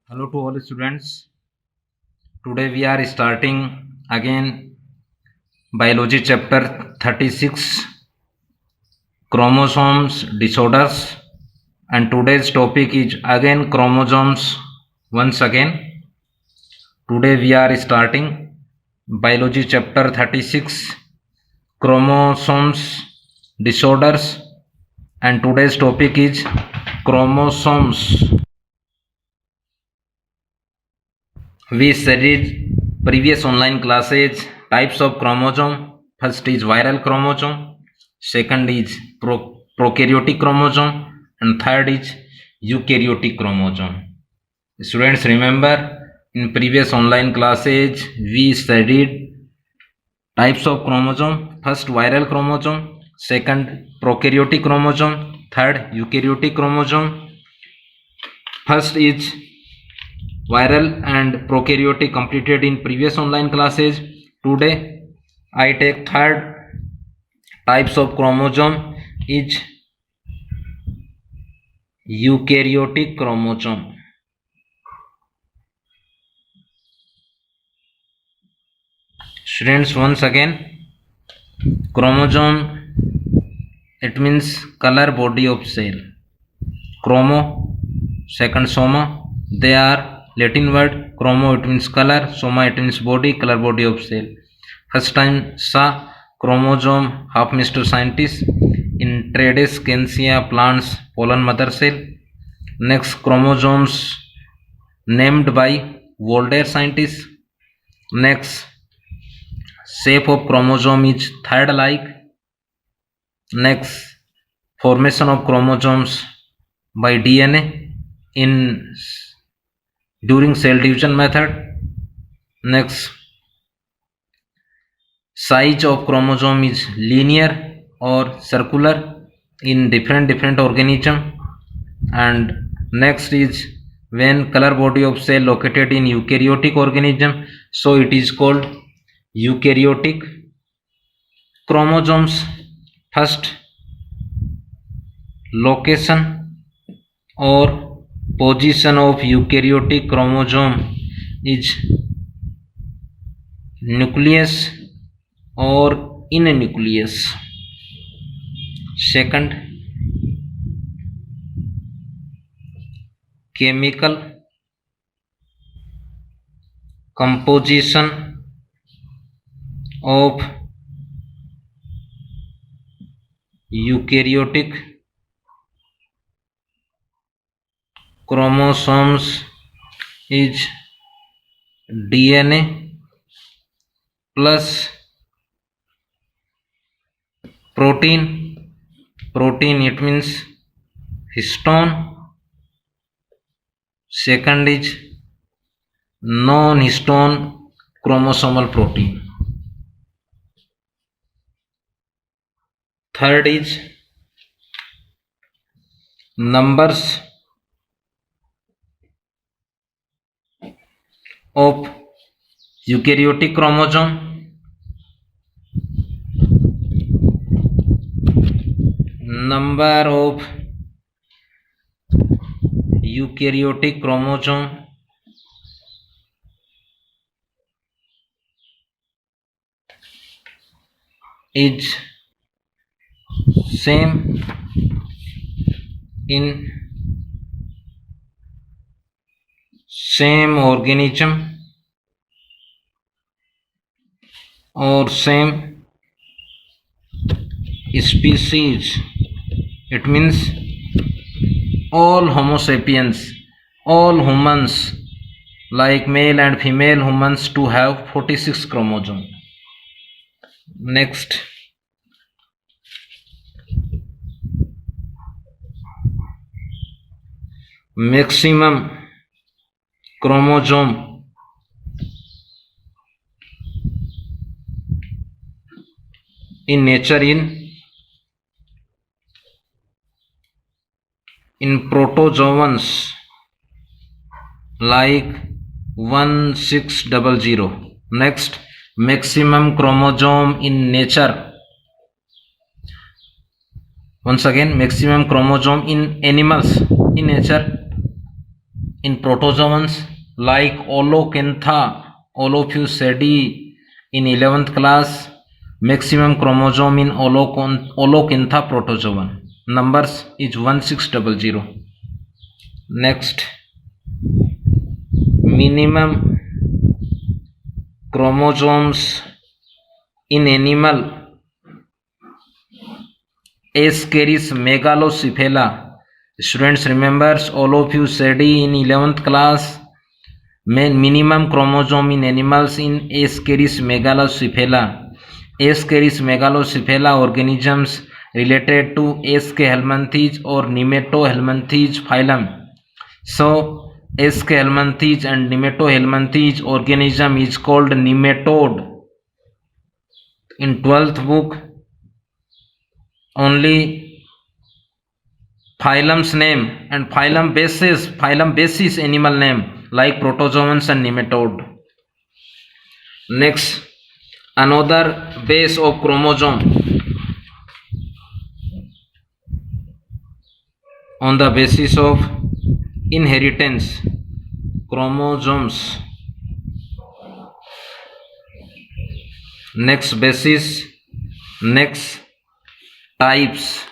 Hello to all students. Today we are starting again biology chapter 36 chromosomes disorders, and today's topic is again chromosomes once again. Today we are starting biology chapter 36 chromosomes disorders, and today's topic is chromosomes. We studied previous online classes types of chromosome. First is viral chromosome, second is prokaryotic chromosome, and third is eukaryotic chromosome. Students, remember in previous online classes we studied types of chromosome. First viral chromosome, second prokaryotic chromosome, third eukaryotic chromosome. First is viral and prokaryotic completed in previous online classes. Today I take third types of chromosome is eukaryotic chromosome. Students, once again, chromosome, it means color body of cell. Chromo, second soma, they are Latin word. Chromo, it means color, soma, it means body, color body of cell. First time saw chromosome of Mr. Scientist in Trades Kensia plants pollen mother cell. Next, chromosomes named by Voltaire scientist. Next, shape of chromosome is third like. Next, formation of chromosomes by DNA in during cell division method. Next, size of chromosome is linear or circular in different organism. And next is when color body of cell located in eukaryotic organism, so it is called eukaryotic chromosomes. First, location or position of eukaryotic chromosome is nucleus or in a nucleus. Second, chemical composition of eukaryotic chromosomes is DNA plus protein. Protein, it means histone. Second is non-histone chromosomal protein. Third is numbers of eukaryotic chromosome. Number of eukaryotic chromosome is same in same organism or same species. It means all Homo sapiens, all humans like male and female humans to have 46 chromosomes. Next, maximum chromosome in nature in protozoans like 1600. Next, maximum chromosome in nature. Once again, maximum chromosome in animals in nature in protozoans like Olocantha, Olophucedi in 11th class. Maximum chromosome in Olocantha protozoan. Numbers is 1600. Next, minimum chromosomes in animal Ascaris megalocephala. Students remembers Olophucedi in 11th class. Minimum chromosome in animals in Ascaris megalocephala. Ascaris megalocephala organisms related to Aschelminthes or Nematohelminthes phylum. So Aschelminthes and Nematohelminthes organism is called nematode. In 12th book only phylum's name and phylum basis animal name like protozoans and nematode. Next, another base of chromosome on the basis of inheritance, chromosomes. Next basis, next types.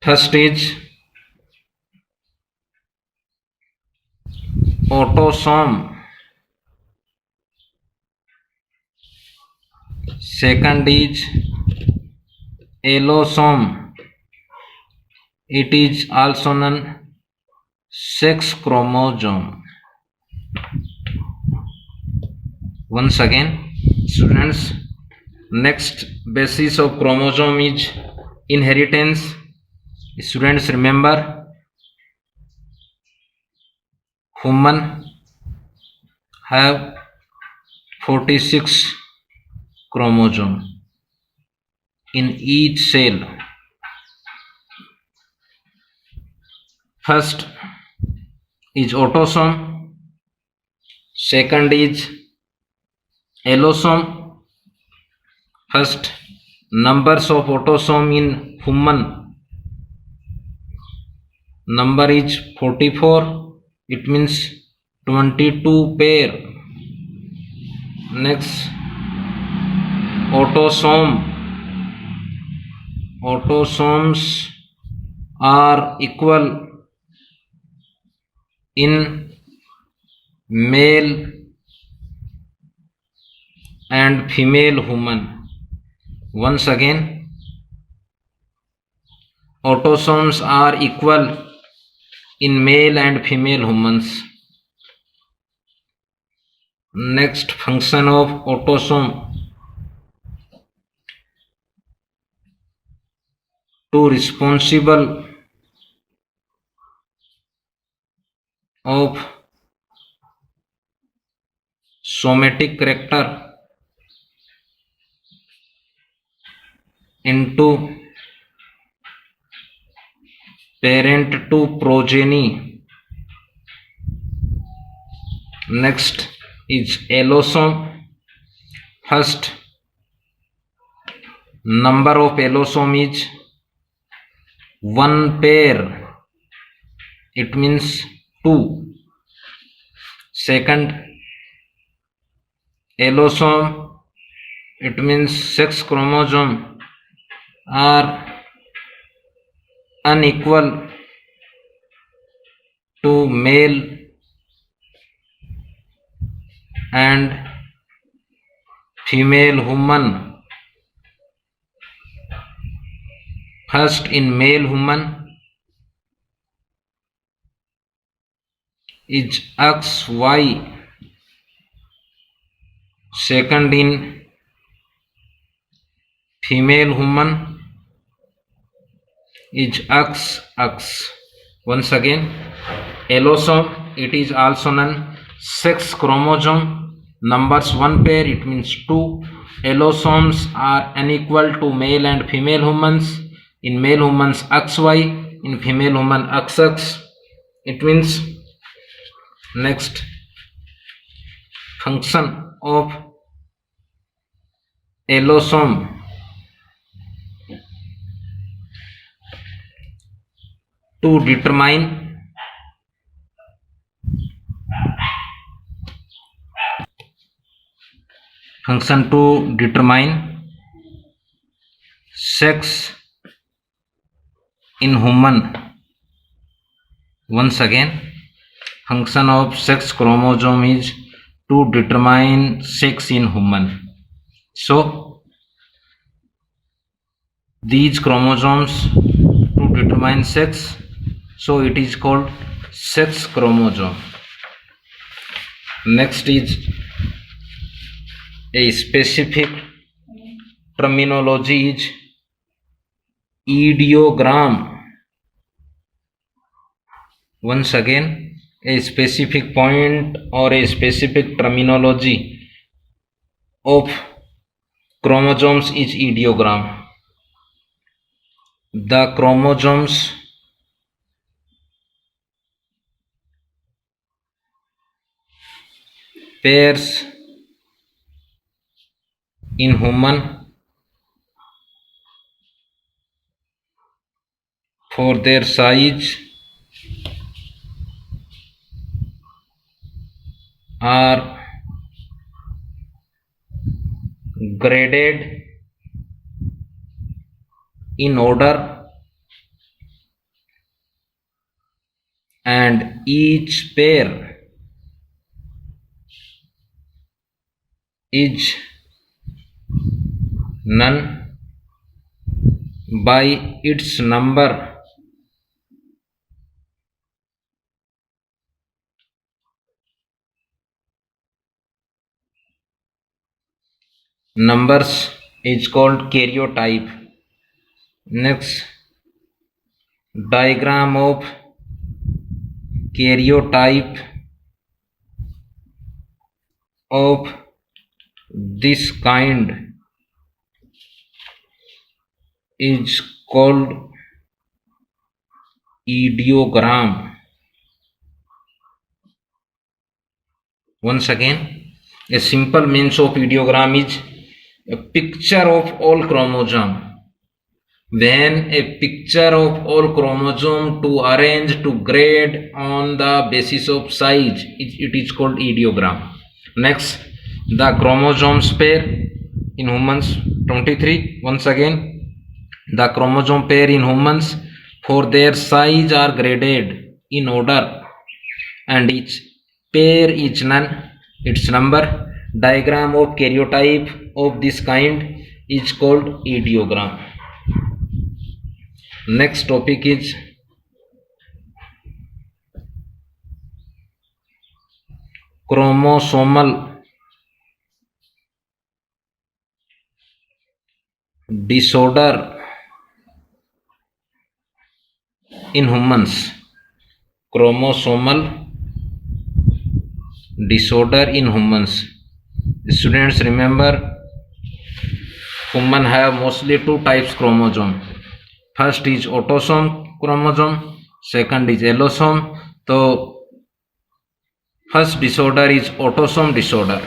First is autosome. Second is allosome. It is also known sex chromosome. Once again, students, next basis of chromosome is inheritance. Students remember, human have 46 chromosome in each cell. First is autosome, second is allosome. First, numbers of autosome in human number is 44. It means 22 pair. Next, autosomes are equal in male and female human. Once again, autosomes are equal in male and female humans. Next, function of autosome to responsible of somatic character into parent to progeny. Next is allosome. First, number of allosome is 1 pair. It means 2. Second, allosome, it means sex chromosome are unequal to male and female human. First, in male human is XY. Second, in female human is XX. Once again, allosome, it is also known sex chromosome. Numbers 1 pair, it means 2. Allosomes are unequal to male and female humans. In male humans XY, in female human XX. It means, next, function of allosome to determine sex in human. Once again, function of sex chromosome is to determine sex in human. So these chromosomes to determine sex, so it is called sex chromosome. Next is a specific terminology is ideogram. Once again, a specific point or a specific terminology of chromosomes is ideogram. The chromosomes pairs in human for their size are graded in order, and each pair is known by its number. Numbers is called karyotype. Next, diagram of karyotype of this kind is called ideogram. Once again, a simple means of ideogram is a picture of all chromosome. When a picture of all chromosome to arrange to grade on the basis of size, it is called ideogram. Next, the chromosomes pair in humans 23. Once again, the chromosome pair in humans for their size are graded in order, and each pair is known its number. Diagram of karyotype of this kind is called ideogram. Next topic is chromosomal disorder in humans. Chromosomal disorder in humans. Students, remember, human have mostly two types chromosome. First is autosome chromosome, second is allosome. So first disorder is autosome disorder.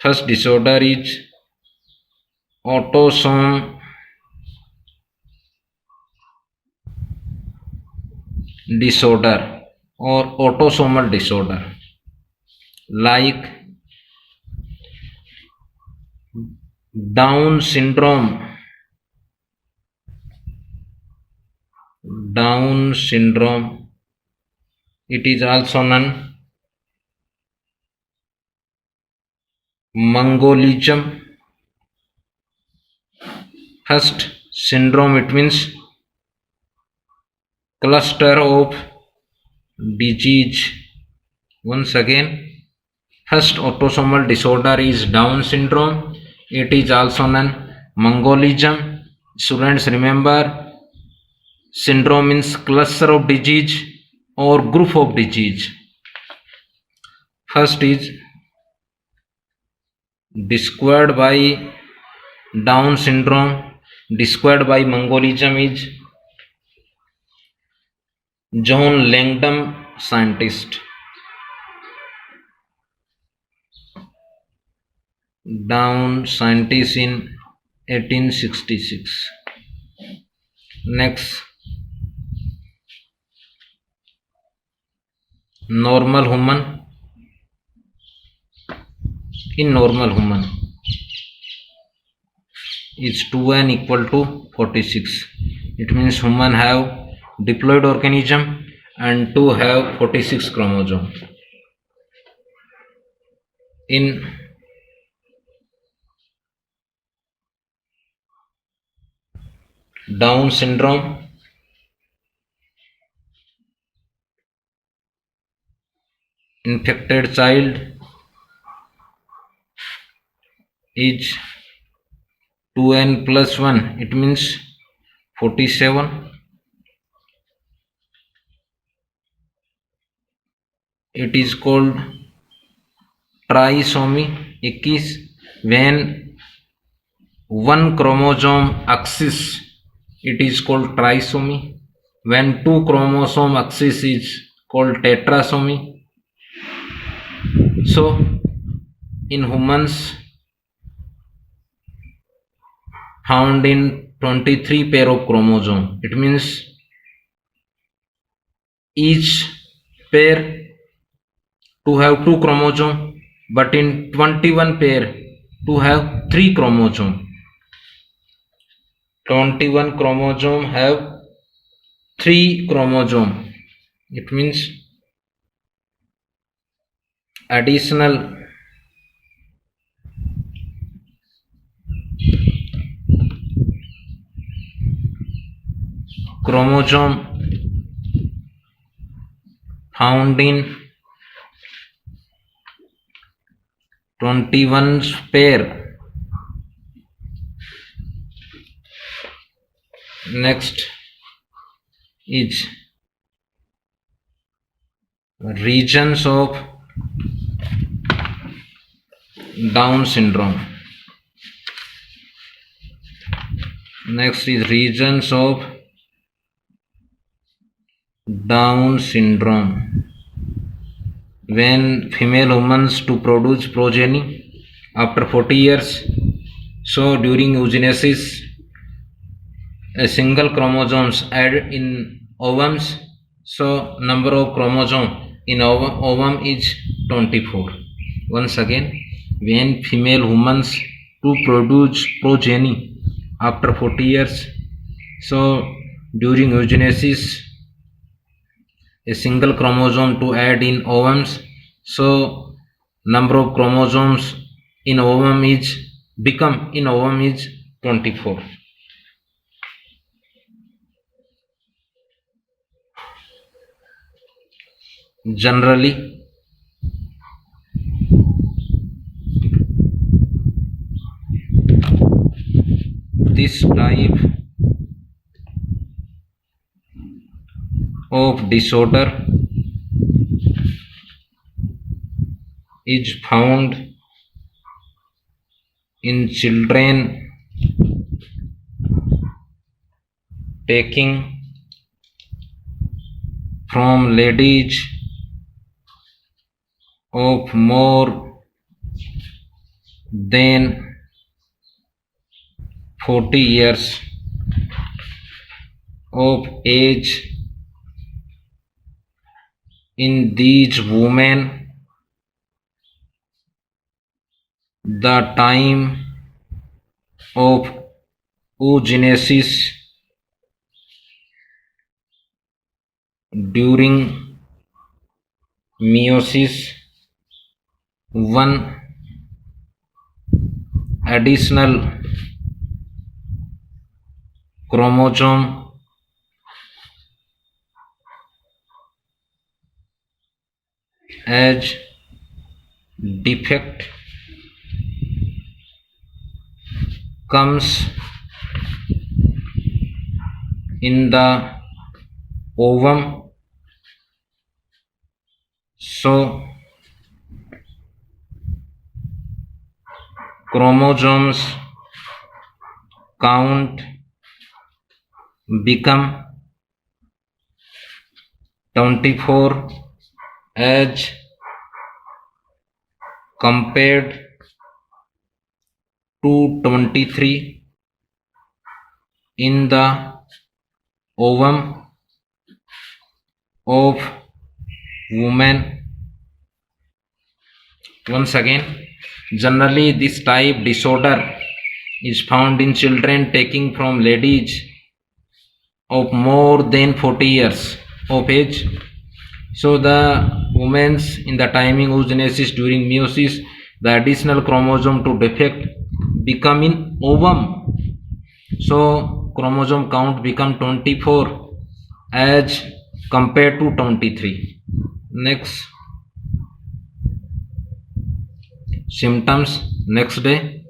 First disorder is autosome disorder or autosomal disorder, like Down syndrome. Down syndrome. It is also known Mongolism. First syndrome, it means cluster of disease. Once again, first autosomal disorder is Down syndrome. It is also known Mongolism. Students, remember, syndrome means cluster of disease or group of disease. First is described by Down syndrome, described by Mongolism is John Langdon, scientist. Down scientist in 1866. Next, normal human. In normal human is 2n equal to 46. It means human have diploid organism and 2 have 46 chromosome. In Down syndrome, infected child is 2n plus 1, it means 47. It is called trisomy 21. When one chromosome axis, it is called trisomy. When two chromosome axis is called tetrasomy. So in humans found in 23 pair of chromosome, it means each pair to have 2 chromosome, but in 21 pair to have 3 chromosome. 21 chromosome have 3 chromosome. It means additional chromosome found in 21 pair. Next is regions of Down syndrome. Next is regions of Down syndrome. When female humans to produce progeny after 40 years, so during oogenesis, a single chromosomes add in ovums, so number of chromosome in ovum is 24. Once again, when female humans to produce progeny after 40 years, so during oogenesis, a single chromosome to add in ovums, so number of chromosomes in ovum is 24. Generally, this type of disorder is found in children taking from ladies of more than 40 years of age. In these women, the time of oogenesis during meiosis, one additional chromosome as defect comes in the ovum, so chromosomes count become 24 as compared to 23 in the ovum of woman. Once again, generally this type disorder is found in children taking from ladies of more than 40 years of age. So the women's in the timing oogenesis during meiosis, the additional chromosome to defect become in ovum. So chromosome count become 24 as compared to 23. Next, symptoms next day.